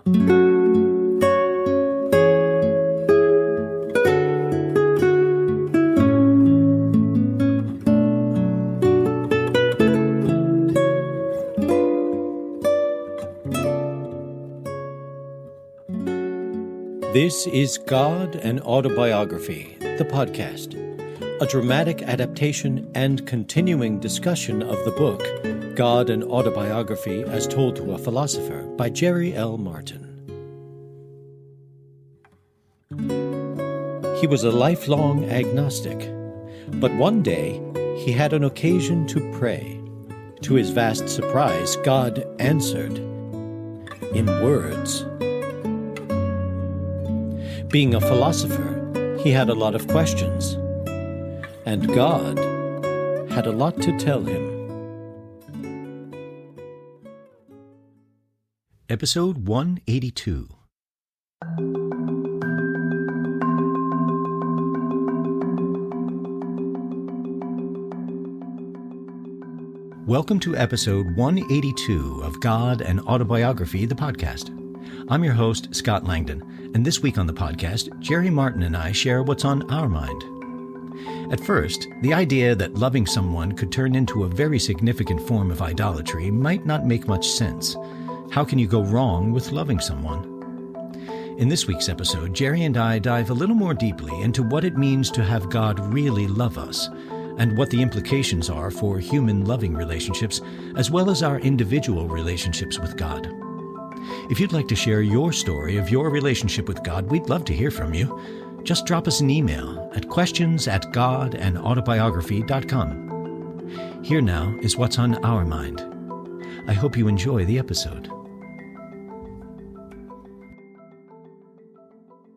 This is God and Autobiography, the podcast, a dramatic adaptation and continuing discussion of the book God and Autobiography as Told to a Philosopher by Jerry L. Martin. He was a lifelong agnostic, but one day he had an occasion to pray. To his vast surprise, God answered in words. Being a philosopher, he had a lot of questions, and God had a lot to tell him. Episode 182. Welcome to episode 182 of God and Autobiography, the podcast. I'm your host, Scott Langdon, and this week on the podcast, Jerry Martin and I share what's on our mind. At first, the idea that loving someone could turn into a very significant form of idolatry might not make much sense. How can you go wrong with loving someone? In this week's episode, Jerry and I dive a little more deeply into what it means to have God really love us, and what the implications are for human loving relationships, as well as our individual relationships with God. If you'd like to share your story of your relationship with God, we'd love to hear from you. Just drop us an email at questions@godanautobiography.com. Here now is what's on our mind. I hope you enjoy the episode.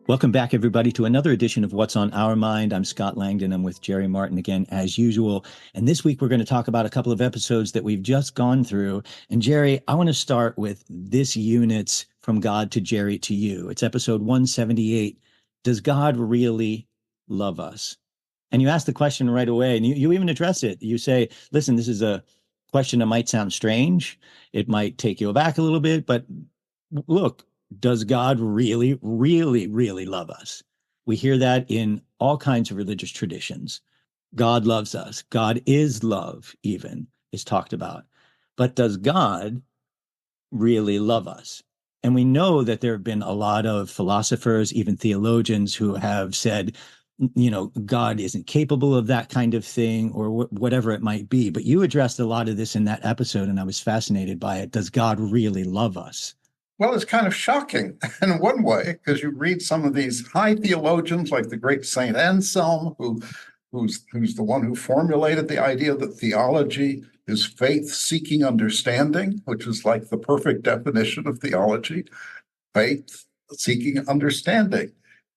Welcome back, everybody, to another edition of What's on Our Mind. I'm Scott Langdon. I'm with Jerry Martin again, as usual. And this week, we're going to talk about a couple of episodes that we've just gone through. And Jerry, I want to start with this unit's From God to Jerry to You. It's episode 178. Does God really love us? And you ask the question right away, and you even address it. You say, listen, this is a question that might sound strange. It might take you aback a little bit, but look, does God really, really, really love us? We hear that in all kinds of religious traditions. God loves us. God is love, even, is talked about. But does God really love us? And we know that there have been a lot of philosophers, even theologians, who have said, God isn't capable of that kind of thing, or whatever it might be. But you addressed a lot of this in that episode, and I was fascinated by it. Does God really love us? Well, it's kind of shocking in one way, because you read some of these high theologians like the great Saint Anselm, who's the one who formulated the idea that theology is faith seeking understanding, which is like the perfect definition of theology, faith seeking understanding.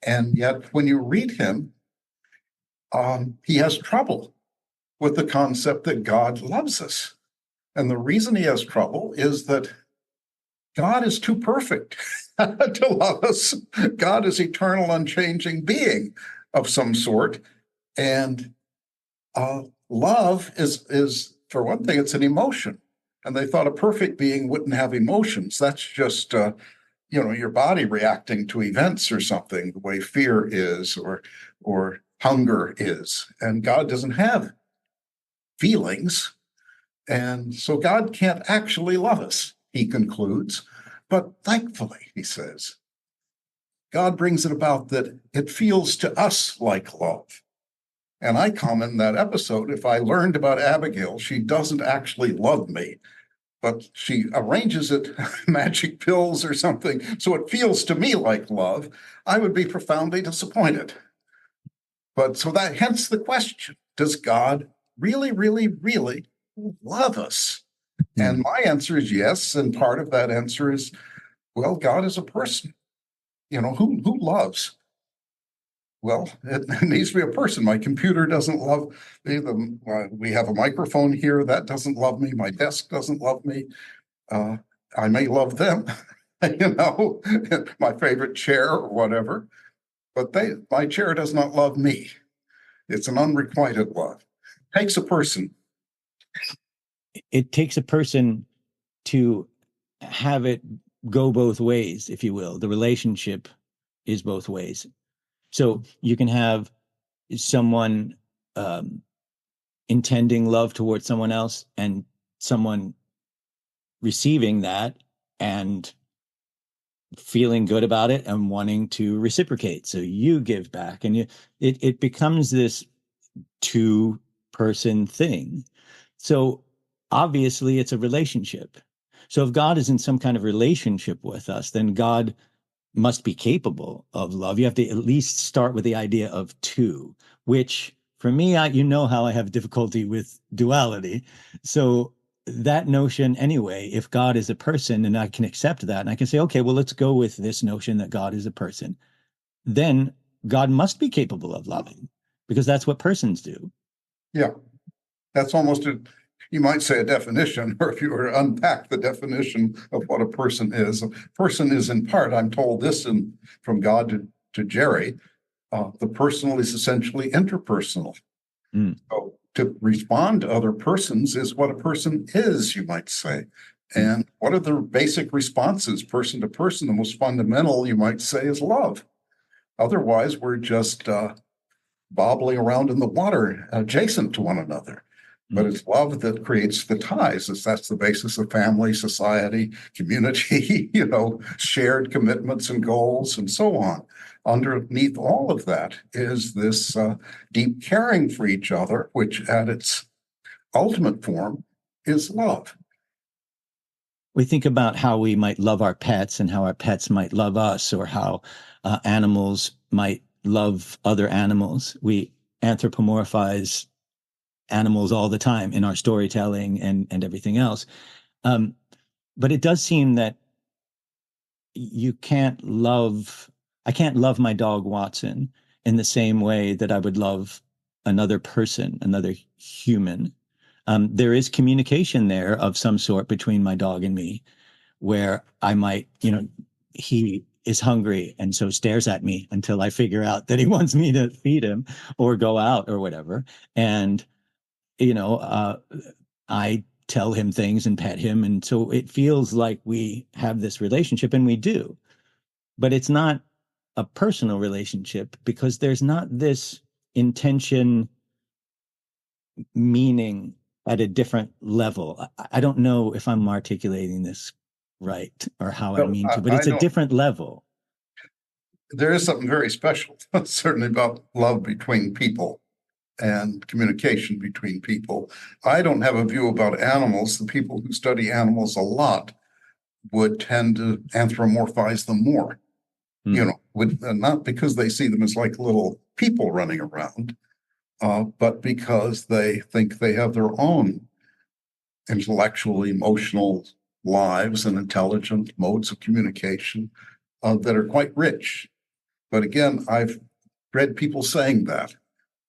And yet when you read him, he has trouble with the concept that God loves us. And the reason he has trouble is that God is too perfect to love us. God is eternal, unchanging being of some sort. And love is, for one thing, it's an emotion. And they thought a perfect being wouldn't have emotions. That's just, your body reacting to events or something, the way fear is or hunger is. And God doesn't have feelings. And so God can't actually love us, he concludes. But thankfully, he says, God brings it about that it feels to us like love. And I comment in that episode, if I learned about Abigail, she doesn't actually love me, but she arranges it, magic pills or something, so it feels to me like love, I would be profoundly disappointed. But so that, hence the question, does God really, really, really love us? And my answer is yes, and part of that answer is, well, God is a person. Who loves? Well, it needs to be a person. My computer doesn't love me. We have a microphone here. That doesn't love me. My desk doesn't love me. I may love them, my favorite chair or whatever. But my chair does not love me. It's an unrequited love. It takes a person. It takes a person to have it go both ways, if you will. The relationship is both ways. So you can have someone intending love towards someone else and someone receiving that and feeling good about it and wanting to reciprocate. So you give back, and it becomes this two-person thing. So obviously it's a relationship. So if God is in some kind of relationship with us, then God must be capable of love. You have to at least start with the idea of two, which for me, you know how I have difficulty with duality. So that notion anyway, if God is a person and I can accept that and I can say, okay, well, let's go with this notion that God is a person, then God must be capable of loving because that's what persons do. Yeah, that's almost you might say a definition, or if you were to unpack the definition of what a person is in part, I'm told this from God to Jerry, the personal is essentially interpersonal. Mm. So to respond to other persons is what a person is, you might say. And what are the basic responses, person to person? The most fundamental, you might say, is love. Otherwise, we're just bobbling around in the water adjacent to one another. But it's love that creates the ties. That's the basis of family, society, community, shared commitments and goals and so on. Underneath all of that is this deep caring for each other, which at its ultimate form is love. We think about how we might love our pets and how our pets might love us, or how animals might love other animals. We anthropomorphize animals all the time in our storytelling and everything else. But it does seem that I can't love my dog Watson in the same way that I would love another person, another human. There is communication there of some sort between my dog and me, where I might, he is hungry and so stares at me until I figure out that he wants me to feed him or go out or whatever. And, I tell him things and pet him. And so it feels like we have this relationship, and we do, but it's not a personal relationship because there's not this intention meaning at a different level. I don't know if I'm articulating this right or how I Well, mean to, but I it's a don't. different level. There is something very special, certainly, about love between people and communication between people. I don't have a view about animals. The people who study animals a lot would tend to anthropomorphize them more, not because they see them as like little people running around, but because they think they have their own intellectual, emotional lives and intelligent modes of communication that are quite rich. But again, I've read people saying that,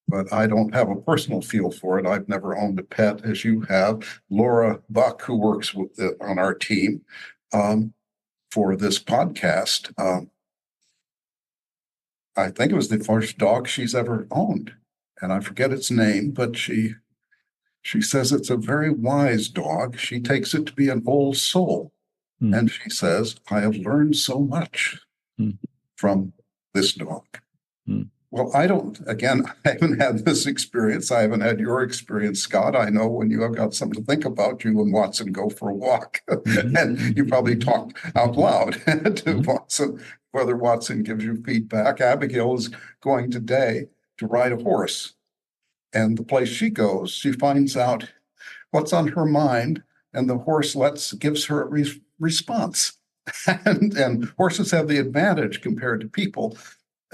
but I don't have a personal feel for it. I've never owned a pet, as you have. Laura Buck, who works on our team for this podcast, I think it was the first dog she's ever owned, and I forget its name, but she says it's a very wise dog. She takes it to be an old soul, and she says, I have learned so much from this dog. Well, I haven't had this experience. I haven't had your experience, Scott. I know when you have got something to think about, you and Watson go for a walk. And you probably talk out loud to Watson, whether Watson gives you feedback. Abigail is going today to ride a horse. And the place she goes, she finds out what's on her mind, and the horse gives her a response. And horses have the advantage compared to people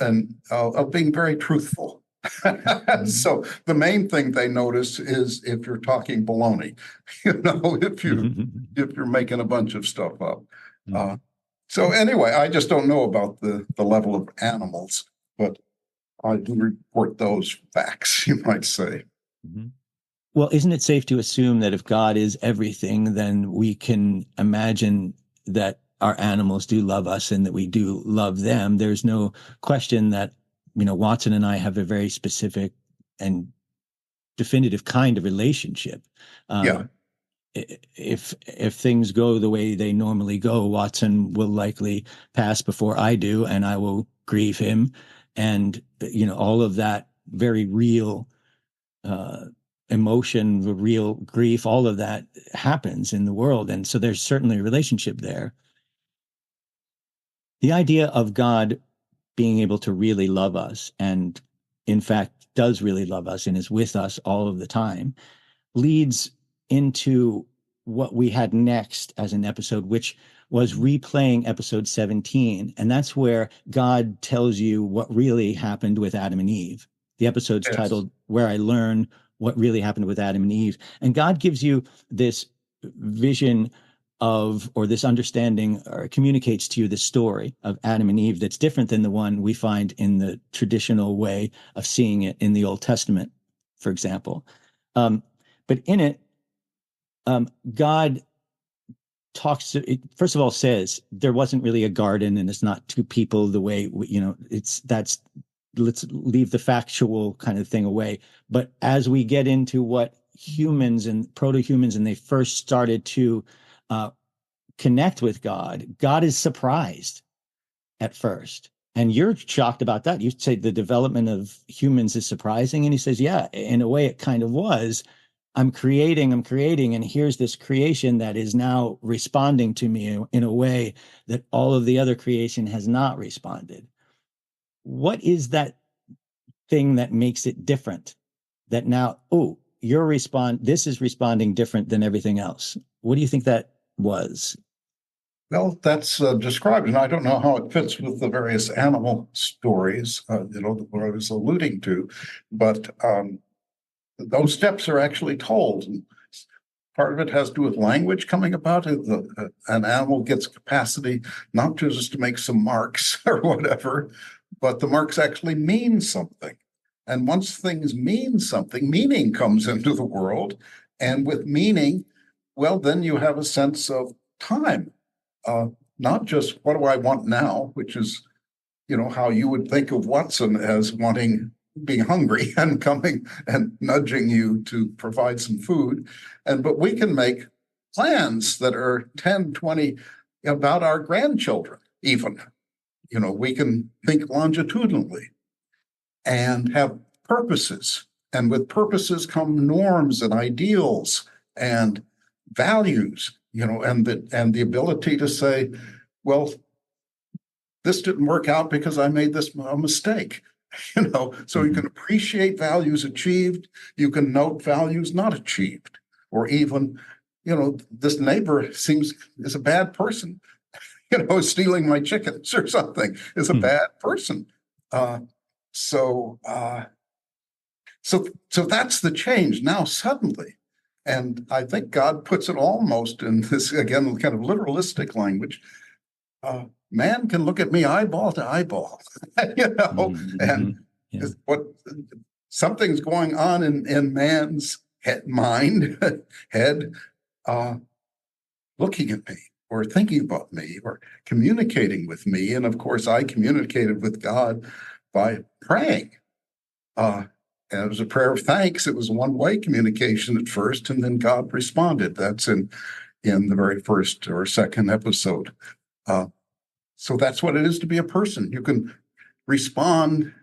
and of being very truthful. So the main thing they notice is if you're talking baloney, if you're making a bunch of stuff up. So anyway, I just don't know about the level of animals, but I do report those facts, you might say. Well, isn't it safe to assume that if God is everything, then we can imagine that our animals do love us and that we do love them? There's no question that, Watson and I have a very specific and definitive kind of relationship. Yeah. if things go the way they normally go, Watson will likely pass before I do, and I will grieve him. And, all of that very real emotion, the real grief, all of that happens in the world. And so there's certainly a relationship there. The idea of God being able to really love us, and in fact does really love us and is with us all of the time, leads into what we had next as an episode, which was replaying episode 17. And that's where God tells you what really happened with Adam and Eve. The episode's titled Where I Learn What Really Happened with Adam and Eve. And God gives you this vision of, or this understanding, or communicates to you the story of Adam and Eve that's different than the one we find in the traditional way of seeing it in the Old Testament, for example. But in it, God talks, first of all, says there wasn't really a garden and it's not two people the way, let's leave the factual kind of thing away. But as we get into what humans and proto-humans, and they first started to connect with God, God is surprised at first. And you're shocked about that. You say the development of humans is surprising. And he says, yeah, in a way it kind of was. I'm creating, and here's this creation that is now responding to me in a way that all of the other creation has not responded. What is that thing that makes it different? That now, this is responding different than everything else. What do you think that was? Well, that's described, and I don't know how it fits with the various animal stories, what I was alluding to, but those steps are actually told. Part of it has to do with language coming about. An animal gets capacity not just to make some marks or whatever, but the marks actually mean something. And once things mean something, meaning comes into the world. And with meaning, well, then you have a sense of time. Not just what do I want now, which is, how you would think of Watson as being hungry and coming and nudging you to provide some food. But we can make plans that are 10, 20 about our grandchildren, even. We can think longitudinally and have purposes. And with purposes come norms and ideals and values, and the ability to say, well, this didn't work out because I made this a mistake. So you can appreciate values achieved, you can note values not achieved, or even, this neighbor is a bad person, stealing my chickens or something is a bad person. So that's the change now suddenly. And I think God puts it almost in this, again, kind of literalistic language. Man can look at me eyeball to eyeball, and what something's going on in man's head, looking at me or thinking about me or communicating with me. And of course, I communicated with God by praying. And it was a prayer of thanks. It was a one-way communication at first, and then God responded. That's in the very first or second episode. So that's what it is to be a person. You can respond,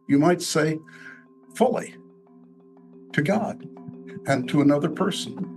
you might say, fully to God and to another person.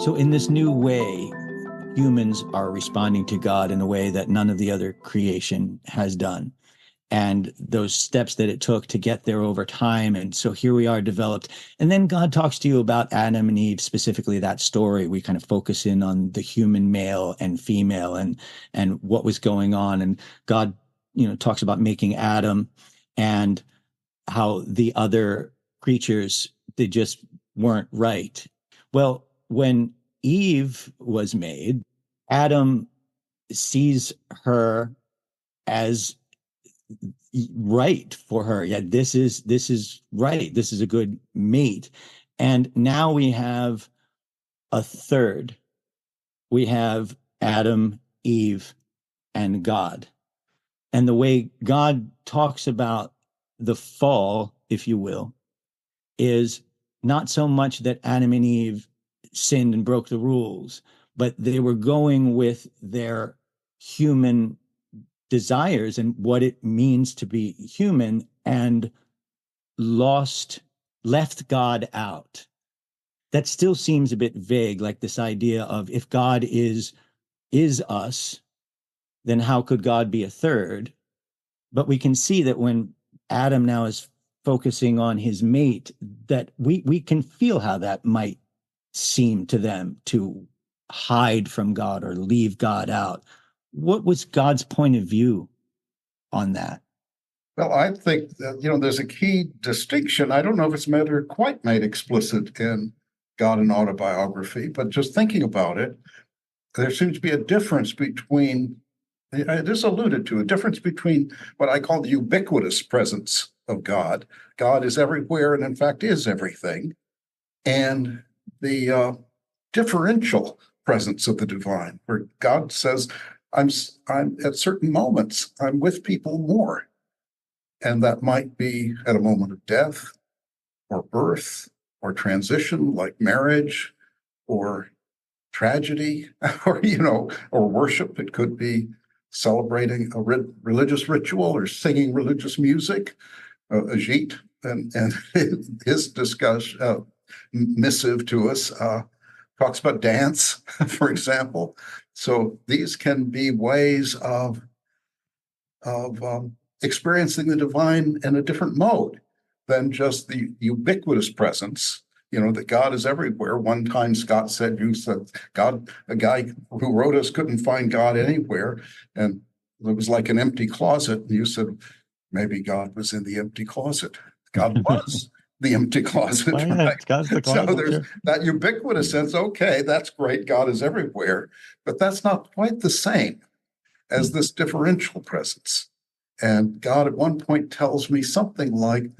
So in this new way, humans are responding to God in a way that none of the other creation has done. And those steps that it took to get there over time. And so here we are developed. And then God talks to you about Adam and Eve, specifically that story. We kind of focus in on the human male and female and what was going on. And God, talks about making Adam and how the other creatures, they just weren't right. Well, when Eve was made, Adam sees her as right for her. Yeah, this is right. This is a good mate. And now we have a third. We have Adam, Eve, and God. And the way God talks about the fall, if you will, is not so much that Adam and Eve sinned and broke the rules, but they were going with their human desires and what it means to be human and left God out. That still seems a bit vague, like this idea of if God is us, then how could God be a third? But we can see that when Adam now is focusing on his mate, that we can feel how that might seem to them to hide from God or leave God out. What was God's point of view on that? Well, I think that, there's a key distinction. I don't know if it's quite made explicit in God and Autobiography, but just thinking about it, there seems to be a difference between, it is alluded to, a difference between what I call the ubiquitous presence of God. God is everywhere and, in fact, is everything, and the differential presence of the divine, where God says, I'm at certain moments, I'm with people more. And that might be at a moment of death or birth or transition, like marriage or tragedy, or worship. It could be celebrating a religious ritual or singing religious music. Ajit and his missive to us talks about dance, for example. So these can be ways of experiencing the divine in a different mode than just the ubiquitous presence, that God is everywhere. One time Scott said, you said, God, a guy who wrote us couldn't find God anywhere. And it was like an empty closet. And you said, maybe God was in the empty closet. God was the empty closet. Well, yeah, Right? God's the closet, So there's sure. that ubiquitous sense. Okay, that's great. God is everywhere. But that's not quite the same as this differential presence. And God at one point tells me something like,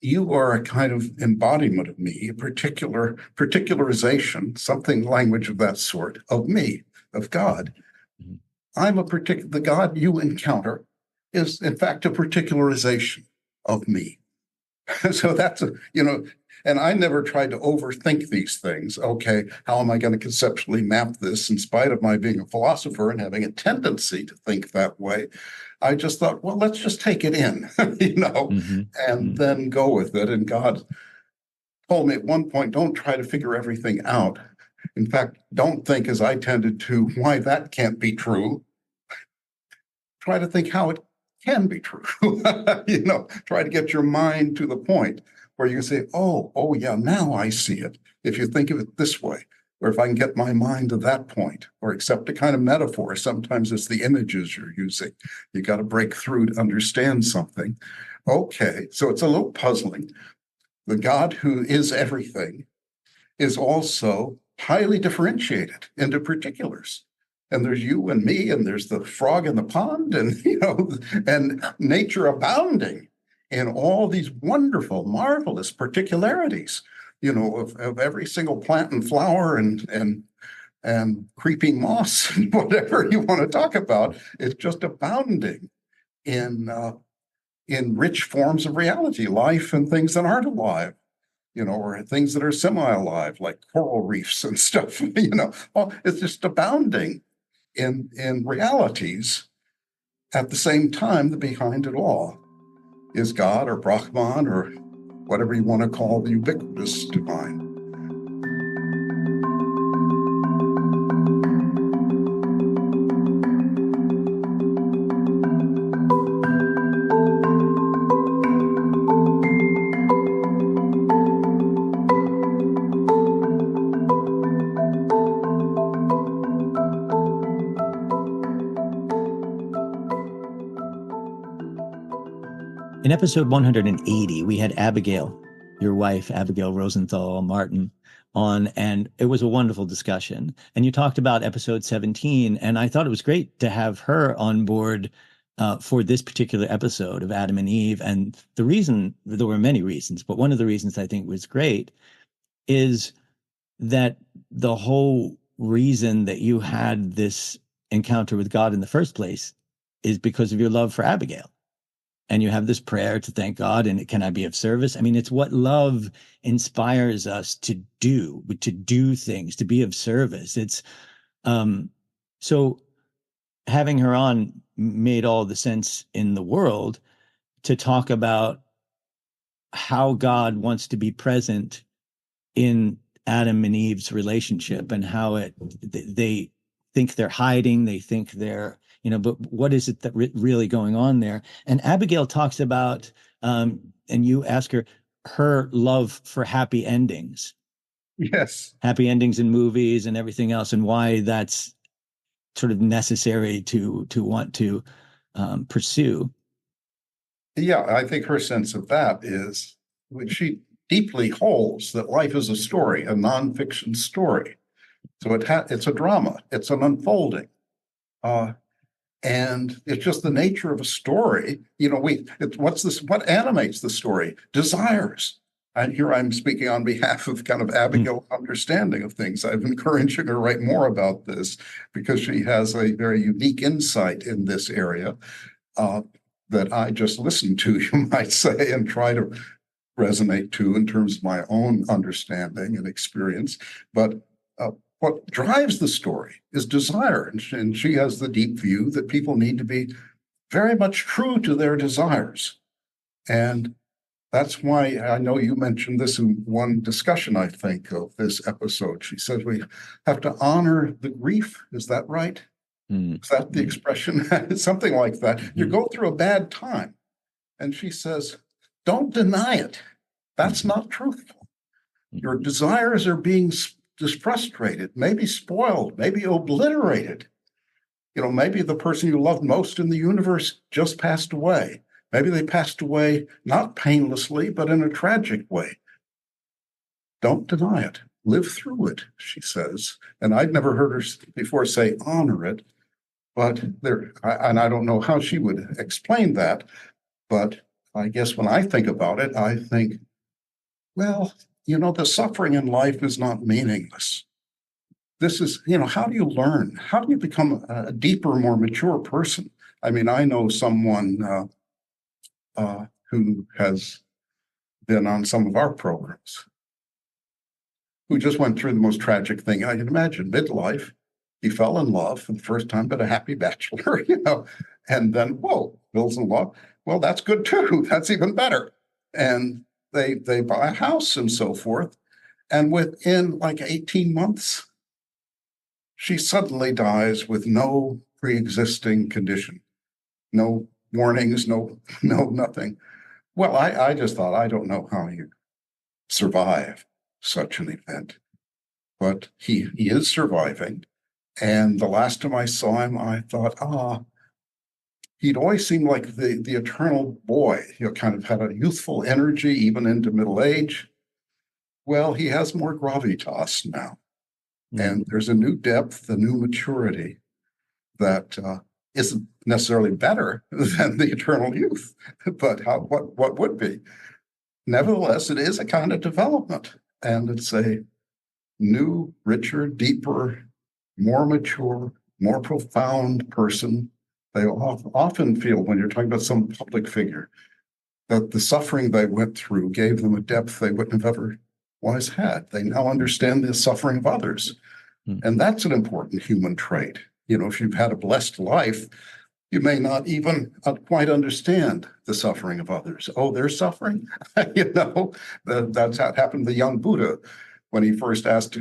you are a kind of embodiment of me, a particularization, something language of that sort, of me, of God. I'm the God you encounter is in fact a particularization of me. So that's and I never tried to overthink these things. Okay, how am I going to conceptually map this in spite of my being a philosopher and having a tendency to think that way? I just thought, well, let's just take it in, and then go with it. And God told me at one point, don't try to figure everything out. In fact, don't think, as I tended to, why that can't be true. Try to think how it can be true. Try to get your mind to the point where you can say, oh yeah, now I see it. If you think of it this way, or if I can get my mind to that point, or accept a kind of metaphor, sometimes it's the images you're using. You got to break through to understand something. Okay, so it's a little puzzling. The God who is everything is also highly differentiated into particulars. And there's you and me, and there's the frog in the pond, and and nature abounding in all these wonderful, marvelous particularities, of every single plant and flower and creeping moss and whatever you want to talk about. It's just abounding in rich forms of reality, life and things that aren't alive. Or things that are semi-alive, like coral reefs and stuff. It's just abounding in realities. At the same time, the behind it all is God or Brahman or whatever you want to call the ubiquitous divine. In episode 180, we had Abigail your wife, Abigail Rosenthal Martin, on, and it was a wonderful discussion. And you talked about episode 17, and I thought it was great to have her on board for this particular episode of Adam and Eve. And the reason, there were many reasons, but one of the reasons I think was great is that the whole reason that you had this encounter with God in the first place is because of your love for Abigail. And you have this prayer to thank God, and can I be of service? I mean, it's what love inspires us to do things, to be of service. It's so having her on made all the sense in the world to talk about how God wants to be present in Adam and Eve's relationship, and how they think they're hiding, they think they're, but what is it that really going on there? And Abigail talks about, and you ask her love for happy endings. Yes. Happy endings in movies and everything else, and why that's sort of necessary to want to pursue. Yeah, I think her sense of that is she deeply holds that life is a story, a nonfiction story. So it's a drama, it's an unfolding. And it's just the nature of a story. What animates the story? Desires. And here I'm speaking on behalf of kind of Abigail's understanding of things. I've encouraged her to write more about this because she has a very unique insight in this area that I just listen to, you might say, and try to resonate to in terms of my own understanding and experience. But what drives the story is desire. And she has the deep view that people need to be very much true to their desires. And that's why I know you mentioned this in one discussion, I think, of this episode. She says we have to honor the grief. Is that right? Is that the expression? Something like that. You go through a bad time. And she says, don't deny it. That's not truthful. Your desires are being just frustrated, maybe spoiled, maybe obliterated. Maybe the person you loved most in the universe just passed away. Maybe they passed away not painlessly, but in a tragic way. Don't deny it. Live through it, she says. And I'd never heard her before say honor it, but I don't know how she would explain that. But I guess when I think about it, I think, well, the suffering in life is not meaningless. This is, how do you learn? How do you become a deeper, more mature person? I mean, I know someone who has been on some of our programs who just went through the most tragic thing I can imagine, midlife. He fell in love for the first time, but a happy bachelor, and then, whoa, Bill's in love. Well, that's good too. That's even better. And they buy a house and so forth. And within like 18 months, she suddenly dies with no pre-existing condition, no warnings, no nothing. Well, I just thought, I don't know how you survive such an event, but he is surviving. And the last time I saw him, I thought, he'd always seemed like the eternal boy, kind of had a youthful energy, even into middle age. Well, he has more gravitas now. And there's a new depth, a new maturity that isn't necessarily better than the eternal youth, but what would be. Nevertheless, it is a kind of development, and it's a new, richer, deeper, more mature, more profound person. They often feel, when you're talking about some public figure, that the suffering they went through gave them a depth they wouldn't have otherwise had. They now understand the suffering of others. And that's an important human trait. If you've had a blessed life, you may not even quite understand the suffering of others. Oh, they're suffering? That's how it happened to the young Buddha when he first asked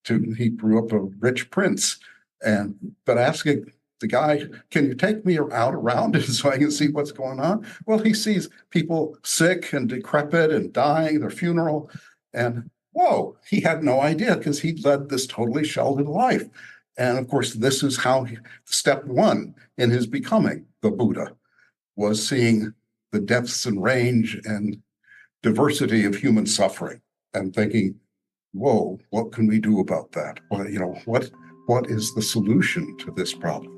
he grew up a rich prince, but asking the guy, can you take me out around so I can see what's going on? Well, he sees people sick and decrepit and dying, their funeral, and whoa, he had no idea because he led this totally sheltered life. And of course, this is how step one in his becoming the Buddha was seeing the depths and range and diversity of human suffering and thinking, whoa, what can we do about that? Well, what is the solution to this problem?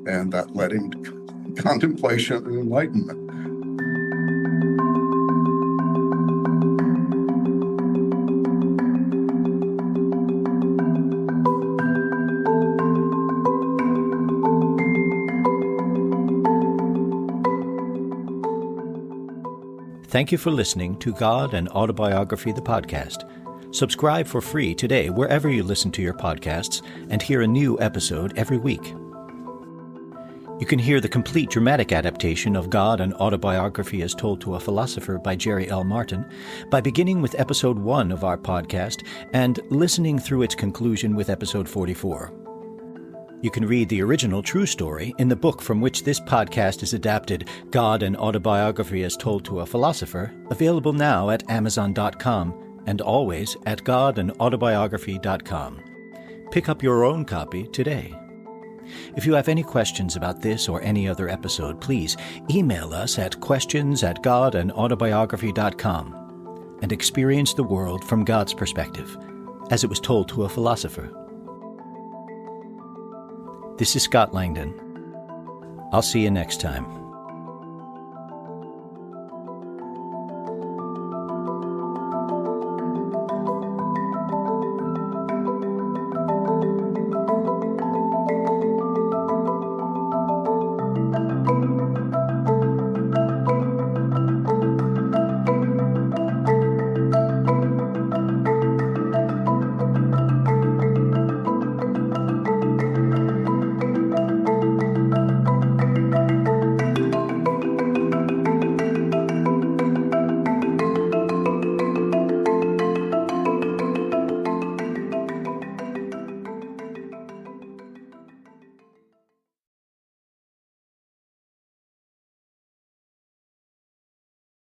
And that led him to contemplation and enlightenment. Thank you for listening to God and Autobiography, the podcast. Subscribe for free today wherever you listen to your podcasts and hear a new episode every week. You can hear the complete dramatic adaptation of God and Autobiography as Told to a Philosopher by Jerry L. Martin by beginning with episode 1 of our podcast and listening through its conclusion with episode 44. You can read the original true story in the book from which this podcast is adapted, God and Autobiography as Told to a Philosopher, available now at Amazon.com and always at godanautobiography.com. Pick up your own copy today. If you have any questions about this or any other episode, please email us at questions@godanautobiography.com and experience the world from God's perspective, as it was told to a philosopher. This is Scott Langdon. I'll see you next time.